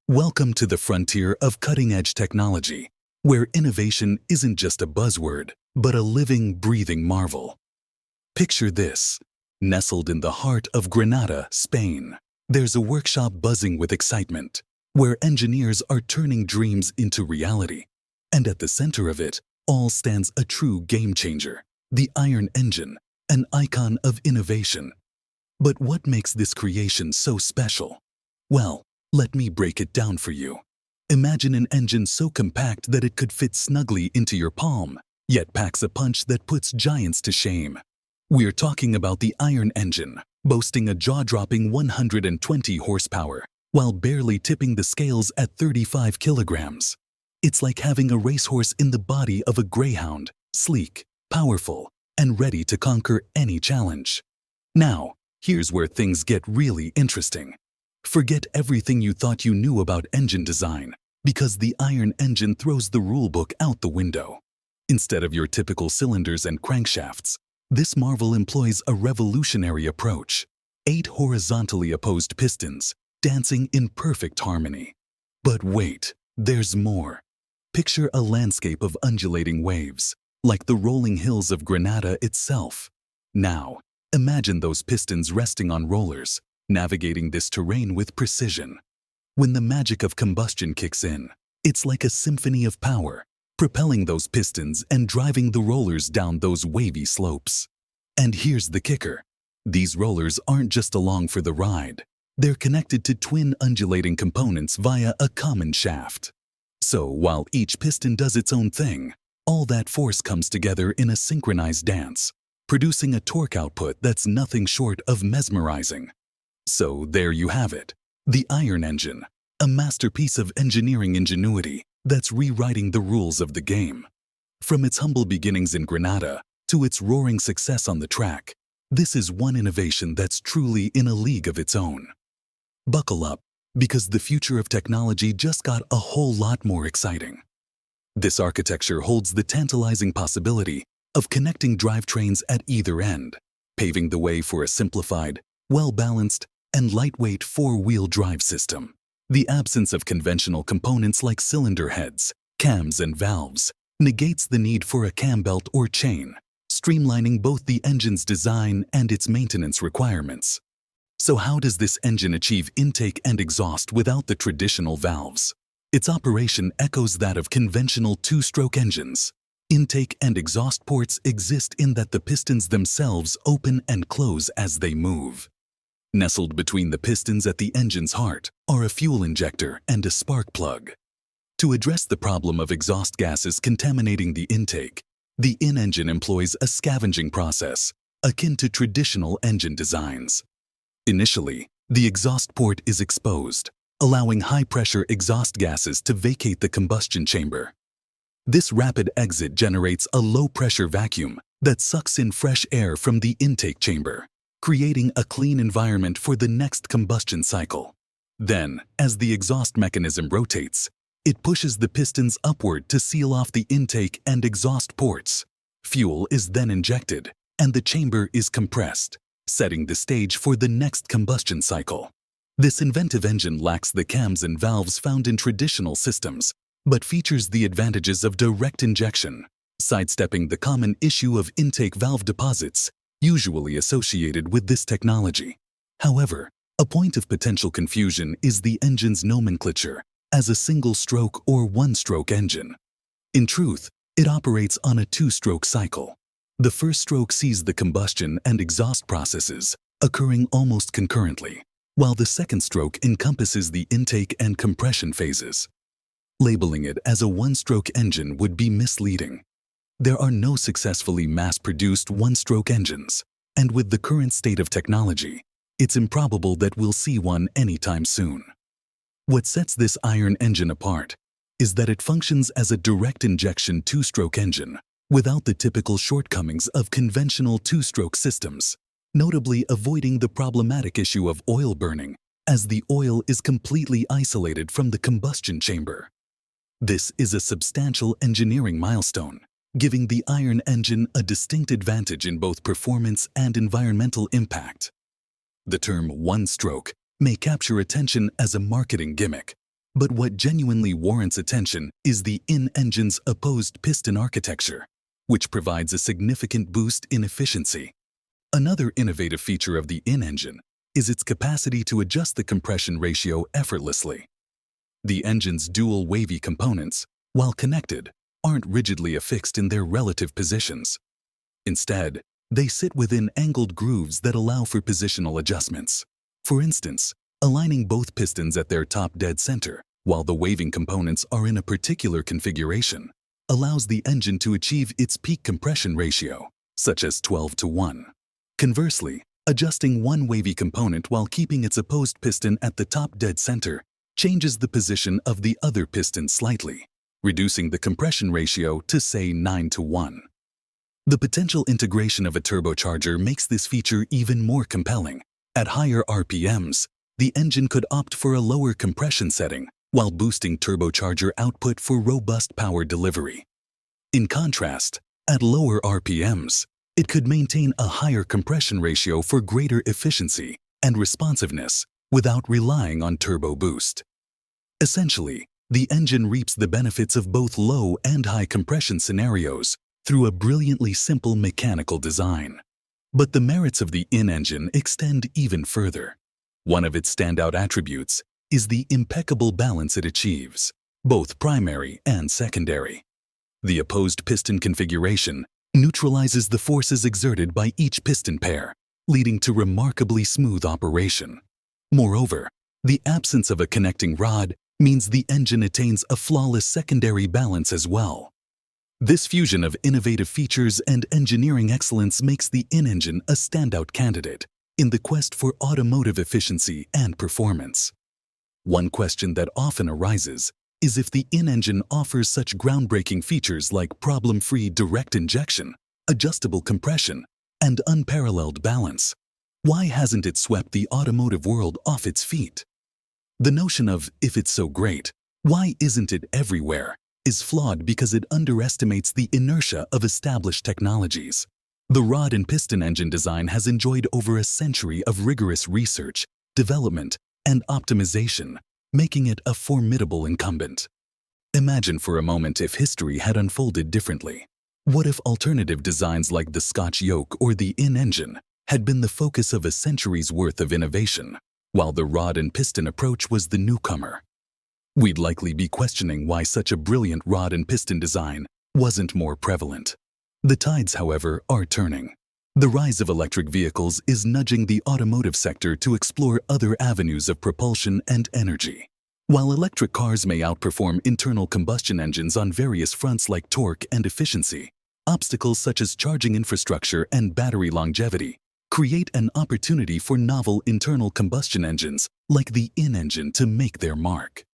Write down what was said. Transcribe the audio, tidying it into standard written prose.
Welcome to the frontier of cutting-edge technology, where innovation isn't just a buzzword, but a living, breathing marvel. Picture this. Nestled in the heart of Granada, Spain, there's a workshop buzzing with excitement, where engineers are turning dreams into reality. And at the center of it all stands a true game-changer, the iron engine, an icon of innovation. But what makes this creation so special? Well, let me break it down for you. Imagine an engine so compact that it could fit snugly into your palm, yet packs a punch that puts giants to shame. We're talking about the iron engine, boasting a jaw-dropping 120 horsepower, while barely tipping the scales at 35 kilograms. It's like having a racehorse in the body of a greyhound, sleek, powerful, and ready to conquer any challenge. Now, here's where things get really interesting. Forget everything you thought you knew about engine design, because the iron engine throws the rulebook out the window. Instead of your typical cylinders and crankshafts, this marvel employs a revolutionary approach. 8 horizontally opposed pistons, dancing in perfect harmony. But wait, there's more. Picture a landscape of undulating waves, like the rolling hills of Granada itself. Now, imagine those pistons resting on rollers, navigating this terrain with precision. When the magic of combustion kicks in, it's like a symphony of power, propelling those pistons and driving the rollers down those wavy slopes. And here's the kicker. These rollers aren't just along for the ride. They're connected to twin undulating components via a common shaft. So while each piston does its own thing, all that force comes together in a synchronized dance, producing a torque output that's nothing short of mesmerizing. So there you have it, the iron engine, a masterpiece of engineering ingenuity that's rewriting the rules of the game. From its humble beginnings in Granada to its roaring success on the track, this is one innovation that's truly in a league of its own. Buckle up, because the future of technology just got a whole lot more exciting. This architecture holds the tantalizing possibility of connecting drivetrains at either end, paving the way for a simplified, well-balanced, and lightweight four-wheel drive system. The absence of conventional components like cylinder heads, cams, and valves negates the need for a cam belt or chain, streamlining both the engine's design and its maintenance requirements. So how does this engine achieve intake and exhaust without the traditional valves? Its operation echoes that of conventional two-stroke engines. Intake and exhaust ports exist in that the pistons themselves open and close as they move. Nestled between the pistons at the engine's heart are a fuel injector and a spark plug. To address the problem of exhaust gases contaminating the intake, the in-engine employs a scavenging process, akin to traditional engine designs. Initially, the exhaust port is exposed, allowing high-pressure exhaust gases to vacate the combustion chamber. This rapid exit generates a low-pressure vacuum that sucks in fresh air from the intake chamber, creating a clean environment for the next combustion cycle. Then, as the exhaust mechanism rotates, it pushes the pistons upward to seal off the intake and exhaust ports. Fuel is then injected, and the chamber is compressed, setting the stage for the next combustion cycle. This inventive engine lacks the cams and valves found in traditional systems, but features the advantages of direct injection, sidestepping the common issue of intake valve deposits usually associated with this technology. However, a point of potential confusion is the engine's nomenclature as a single-stroke or one-stroke engine. In truth, it operates on a two-stroke cycle. The first stroke sees the combustion and exhaust processes occurring almost concurrently, while the second stroke encompasses the intake and compression phases. Labeling it as a one-stroke engine would be misleading. There are no successfully mass-produced one-stroke engines, and with the current state of technology, it's improbable that we'll see one anytime soon. What sets this iron engine apart is that it functions as a direct injection two-stroke engine without the typical shortcomings of conventional two-stroke systems, notably avoiding the problematic issue of oil burning, as the oil is completely isolated from the combustion chamber. This is a substantial engineering milestone, giving the iron engine a distinct advantage in both performance and environmental impact. The term one-stroke may capture attention as a marketing gimmick, But what genuinely warrants attention is the in-engine's opposed piston architecture, which provides a significant boost in efficiency. Another innovative feature of the in-engine is its capacity to adjust the compression ratio effortlessly. The engine's dual wavy components, while connected, aren't rigidly affixed in their relative positions. Instead, they sit within angled grooves that allow for positional adjustments. For instance, aligning both pistons at their top dead center, while the waving components are in a particular configuration, allows the engine to achieve its peak compression ratio, such as 12:1. Conversely, adjusting one wavy component while keeping its opposed piston at the top dead center changes the position of the other piston slightly, reducing the compression ratio to, say, 9:1. The potential integration of a turbocharger makes this feature even more compelling. At higher RPMs, the engine could opt for a lower compression setting while boosting turbocharger output for robust power delivery. In contrast, at lower RPMs, it could maintain a higher compression ratio for greater efficiency and responsiveness without relying on turbo boost. Essentially, the engine reaps the benefits of both low and high compression scenarios through a brilliantly simple mechanical design. But the merits of the in-engine extend even further. One of its standout attributes is the impeccable balance it achieves, both primary and secondary. The opposed piston configuration neutralizes the forces exerted by each piston pair, leading to remarkably smooth operation. Moreover, the absence of a connecting rod means the engine attains a flawless secondary balance as well. This fusion of innovative features and engineering excellence makes the in-engine a standout candidate in the quest for automotive efficiency and performance. One question that often arises is if the in-engine offers such groundbreaking features like problem-free direct injection, adjustable compression, and unparalleled balance, why hasn't it swept the automotive world off its feet? The notion of, if it's so great, why isn't it everywhere, is flawed because it underestimates the inertia of established technologies. The rod and piston engine design has enjoyed over a century of rigorous research, development, and optimization, making it a formidable incumbent. Imagine for a moment if history had unfolded differently. What if alternative designs like the Scotch yoke or the in-engine had been the focus of a century's worth of innovation, while the rod and piston approach was the newcomer? We'd likely be questioning why such a brilliant rod and piston design wasn't more prevalent. The tides, however, are turning. The rise of electric vehicles is nudging the automotive sector to explore other avenues of propulsion and energy. While electric cars may outperform internal combustion engines on various fronts like torque and efficiency, obstacles such as charging infrastructure and battery longevity create an opportunity for novel internal combustion engines like the in-engine to make their mark.